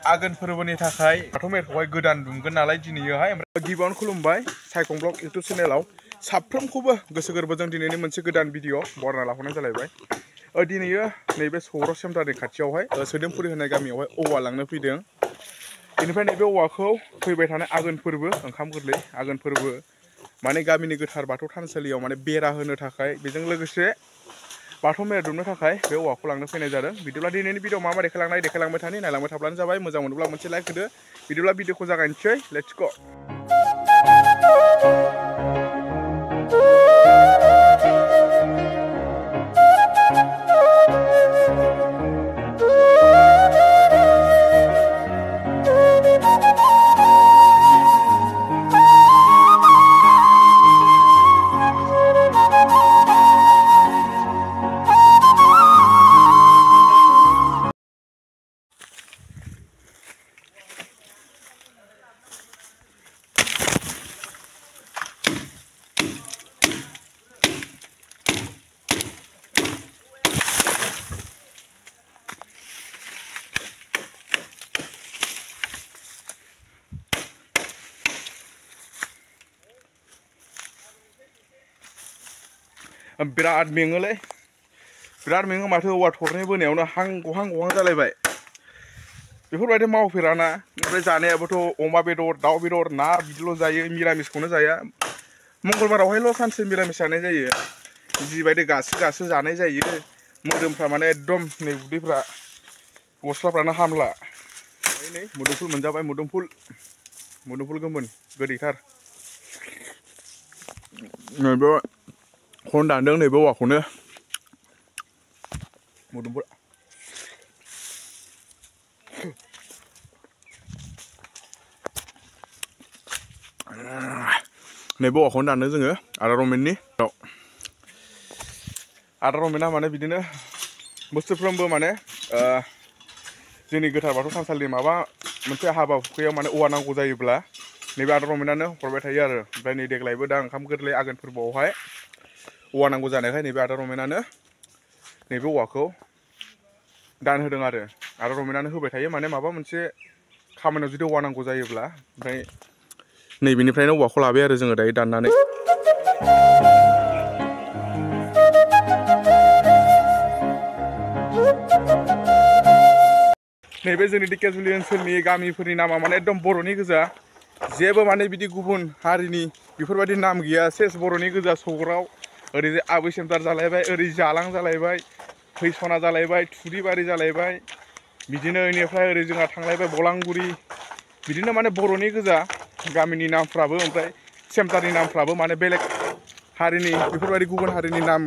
आघोन फोरबोनि थाखाय बाथौ मेरखौहाय गोदान दुमगोन नालाय दिनैहाय गिबियावनो खुलुमबाय सायखं ब्लग इउटुब चेनेलाव साफ्रोमखौबो गोसो गोरबोजों दिनैनि मोनसे गोदान भिडिअ बरना लाफानाय जालायबाय दिनैयो नैबे सौर सेमटारनि खाथियावहाय सोदोमफुरि होननाय गामियावहाय औवा लांनो फैदों बेनिफ्राय नैबे औवाखौ फैबाय थानाय आघोन फोरबो ओंखाम गोरलै आघोन फोरबो माने गामिनि गोथार बाथौ थानसालियाव माने बेरा होनो थाखाय बेजों लोगोसे बाथौ मेर दुमनो थाखाय बे औवाखौ लांनो फैनाय जादों बिदिब्ला दिनैनि भिडिअ मा देखायलांबाय थानि नायलांबाय थाब्लानो जाबाय मोजां मोनोब्ला मोनसे लाइक होदो बिदिब्ला भिडिअखौ जागायनोसै लेट्स गो बिराद मेङोलै बिराद मेङो माथो औवा थरनै बोनायावनो हां गहां जालायबाय बेफोरबायदि मावफेराना ओमफ्राय जानायाबोथ' अमा बेदर दाउ बेदर ना बिदिल' जायो मिरामिसखौनो जाया मंगलबारावहायल' सानसे मिरामिस जानाय जायो जिबायदि गासो जानाय जायो मोदोमफ्रा माने एकदम नै उदैफ्रा गस्लाफ्रानो हामला नै मुदुमफुल मोनजाबाय मुदुमफुल गोमोन गोदैथार नैबे खन दानदों नैबे औवाखौनो मुदुमफुल नैबे औवाखौनो दानदों जोङो आदा रमेननि आदा रमेना माने बिदिनो बोसोरफ्रोमबो माने जोंनि गोथार बाथौ थानसालिनि माबा मोनसे हाबा हुखायाव माने औवा नांगौ जायोब्ला नैबे आदा रमेनानो हरबाय थायो आरो ओमफ्राय नै देग्लायबो दा ओंखाम गोरलै आघोन फोरबोआवहाय औवा नांगौ जानायखाय नैबे आदा रमेनानो नैबे औवाखौ दान होदों आरो आदा रमेनानो होबाय थायो माने माबा मोनसे खामानियाव जुदि औवा नांगौ जायोब्ला ओमफ्राय नैबेनिफ्रायनो औवाखौ लाबाय आरो जोङो दायो दाननानै नैबे जोंनि दिकेजुलि ओनसोलनि गामिफोरनि नामा माने एकदम बर'नि गोजा जेबो माने बिदि गुबुन हारिनि बेफोरबायदि नाम गैया सेस बर'नि गोजा सौग्राव ओरैजाय आबै सेन्टार जालायबाय ओरै जालां जालायबाय फैसना जालायबाय थुरिबारि जालायबाय बिदिनो बेनिफ्राय ओरै जोंहा थांलायबाय बलांगुरि बिदिनो माने बर'नि गोजा गामिनि नामफ्राबो ओमफ्राय सेन्टारनि नामफ्राबो माने बेलेग हारिनि बेफोरबायदि गुबुन हारिनि नाम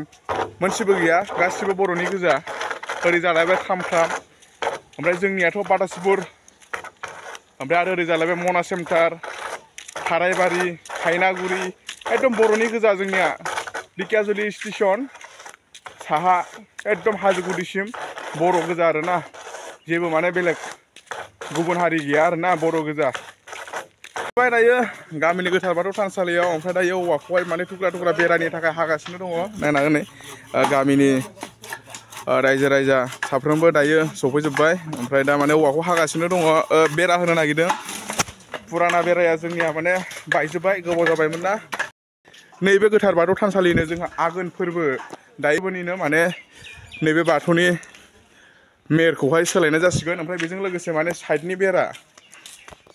मोनसेबो गैया गासिबो बर'नि गोजा ओरै जालायबाय खामफ्राम ओमफ्राय जोंनियाथ' बाटासिपुर ओमफ्राय आरो ओरै जालायबाय मना सेन्टार थारायबारि खायनागुरि एकदम बर'नि गोजा जोंनिया दिकेजुलि स्टेसन साहा एकदम हाजो गुदिसिम बर' गोजा आरोना जेबो माने बेलेग गुबुन हारि गैया आरोना बर' गोजा ओमफ्राय दायो गामिनि गोथार बाथौ थानसालियाव ओमफ्राय दायो औवाखौहाय माने थुख्रा बेरानि थाखाय हागासिनो दङ नायना नै गामिनि रायजो राजा साफ्रोमबो दायो सफैजोब्बाय ओमफ्राय दा माने औवाखौ हागासिनो दङ बेरा होनो नागिरदों फुराना बेराया जोंनिया माने बायजोब्बाय गोबाव जाबायमोन ना नैबे गोथार बाथौ थानसालिनो जोंहा आघोन फोरबो दायोबोनिनो माने नैबे बाथौनि मेरखौहाय सोलायनाय जासिगोन ओमफ्राय बेजों लोगोसे माने साइडनि बेरा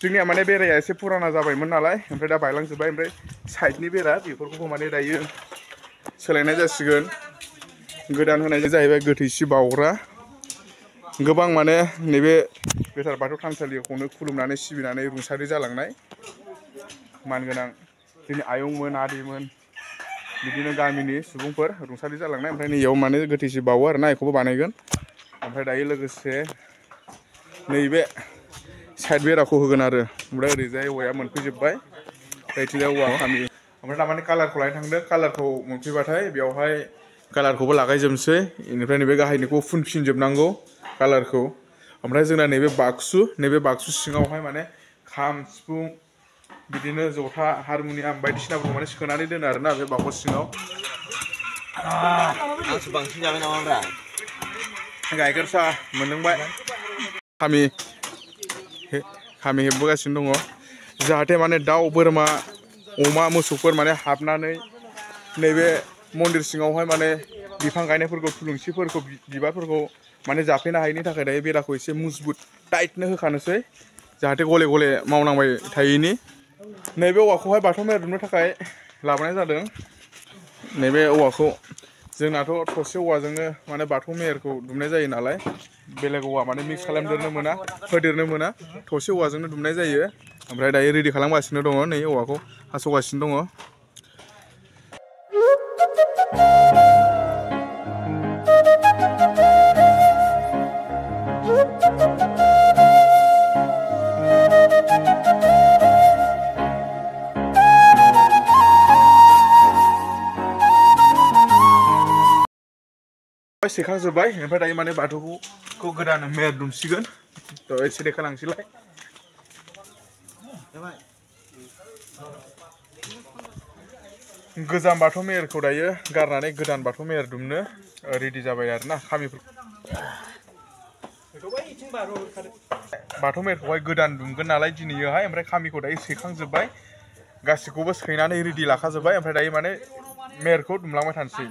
जोंनिया माने बेराया एसे फुराना जाबायमोन नालाय ओमफ्राय दा बायलांजोब्बाय ओमफ्राय साइडनि बेरा बेफोरखौबो माने दायो सोलायनाय जासिगोन गोदान होनाय जाहैबाय गोथैसि बाउग्रा गोबां माने नैबे गोथार बाथौ थानसालिखौनो खुलुमनानै सिबिनानै रुंसारि जालांनाय मानगोनां जोंनि आयंमोन आदैमोन बिदिनो गामिनि सुबुंफोर रुंसारि जालांनाय ओमफ्राय नैयाव माने गोथैसि बावो आरोना बेखौबो बानायगोन ओमफ्राय दायो लोगोसे नैबे साइड बेराखौ होगोन आरो ओमफ्राय ओरैजाय औवाया मोनफैजोब्बाय जायखिजाया औवा गामि ओमफ्राय दामाने कालारखौ लायनो थांदों कालारखौ मोनफैबाथाय बेवहाय कालारखौबो लागायजोबनोसै बेनिफ्राय नैबे गाहायनिखौ फुनफिनजोबनांगौ कालारखौ ओमफ्राय जोंना नैबे बाक्सु सिङावहाय माने खाम सिफुं बिदिनो जथा हारमुनियाम बायदिसिनाफोरखौ माने सोनानै दोनो आरोना बे बाक्सु सिङाव आंसो बांसिन जाबाय नामाब्रा गाइखेर साहा मोनलोंबाय खामि हेबबोगासिनो दङ जाहाथे माने दाउ बोरमा अमा मोसौफोर माने हाबनानै नैबे मन्दिर सिङावहाय माने बिफां गायनायफोरखौ थुलुंसिफोरखौ बिबारफोरखौ माने जाफैनो हायैनि थाखाय दायो बेराखौ एसे मजबुत टाइटनो होखानोसै जाहाथे गले गले मावनांबाय थायैनि नैबे औवाखौहाय बाथौ मेहेर दुमनो थाखाय लाबोनाय जादों नैबे औवाखौ जोंनाथ' थसे औवाजोंनो माने बाथौ मेहेरखौ दुमनाय जायो नालाय बेलेग औवा माने मिक्स खालामदेरनो मोना होदेरनो मोना थसे औवाजोंनो दुमनाय जायो ओमफ्राय दायो रेडि खालामगासिनो दङ नै औवाखौ हास'गासिनो दङ सेखांजोब्बाय ओमफ्राय दायो माने बाथौखौ गोदान मेहेर दुमसिगोन थ' एसे देखायलांसैलाय गोजाम बाथौ मेहेरखौ दायो गारनानै गोदान बाथौ मेहेर दुमनो रेडि जाबाय आरोना खामिफोरखौ बाथौ मेहेरखौहाय गोदान दुमगोन नालाय दिनैयोहाय ओमफ्राय खामिखौ दायो सैखांजोब्बाय गासिखौबो सैनानै रेडि लाखाजोब्बाय ओमफ्राय दायो माने मेहेरखौ दुमलांबाय थानोसै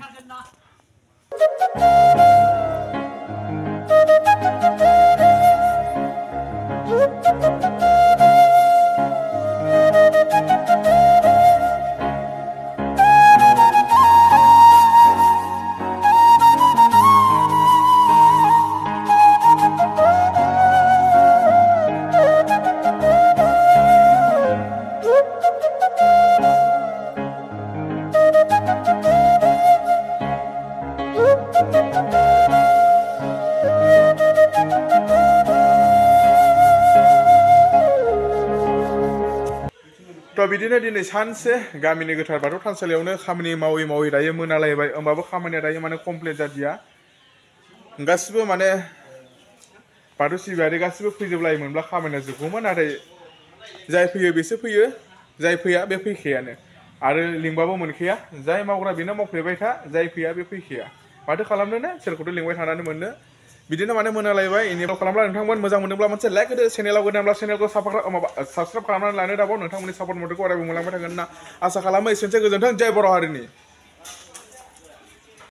थ' बिदिनो दिनै सानसे गामिनि गोथार बाथौ थानसालियावनो खामानि मावै मावै दायो मोनालायबाय होमबाबो खामानिया दायो माने कमप्लिट जादिया गासिबो माने बाथौ सिबियारि गासिबो फैजोबलायोमोनब्ला खामानिया जोबगौमोन नाथाय जाय फैयो बेसो फैयो जाय फैया बे फैखायानो आरो लिंबाबो मोनखाया जाय मावग्रा बेनो मावफ्लेबाय था जाय फैया बे फैखाया माथो खालामनोनो सोरखौथ' लिंबाय थानानै मोननो बिदिनो माने मोनालायबाय इनिफ्राय खालामब्ला नोंथांमोन मोजां मोनोब्ला मोनसे लाइक होदो चेनेलाव गोदानब्ला चेनेलखौ साबस्क्राइब खालामनानै लानो दाबाव नोंथांमोननि सापर्ट मददखौ अरायबो मोनलांबाय थागोन होनना आसा खालामो एसेनोसै गोजोन्थों जय बर' हारिनि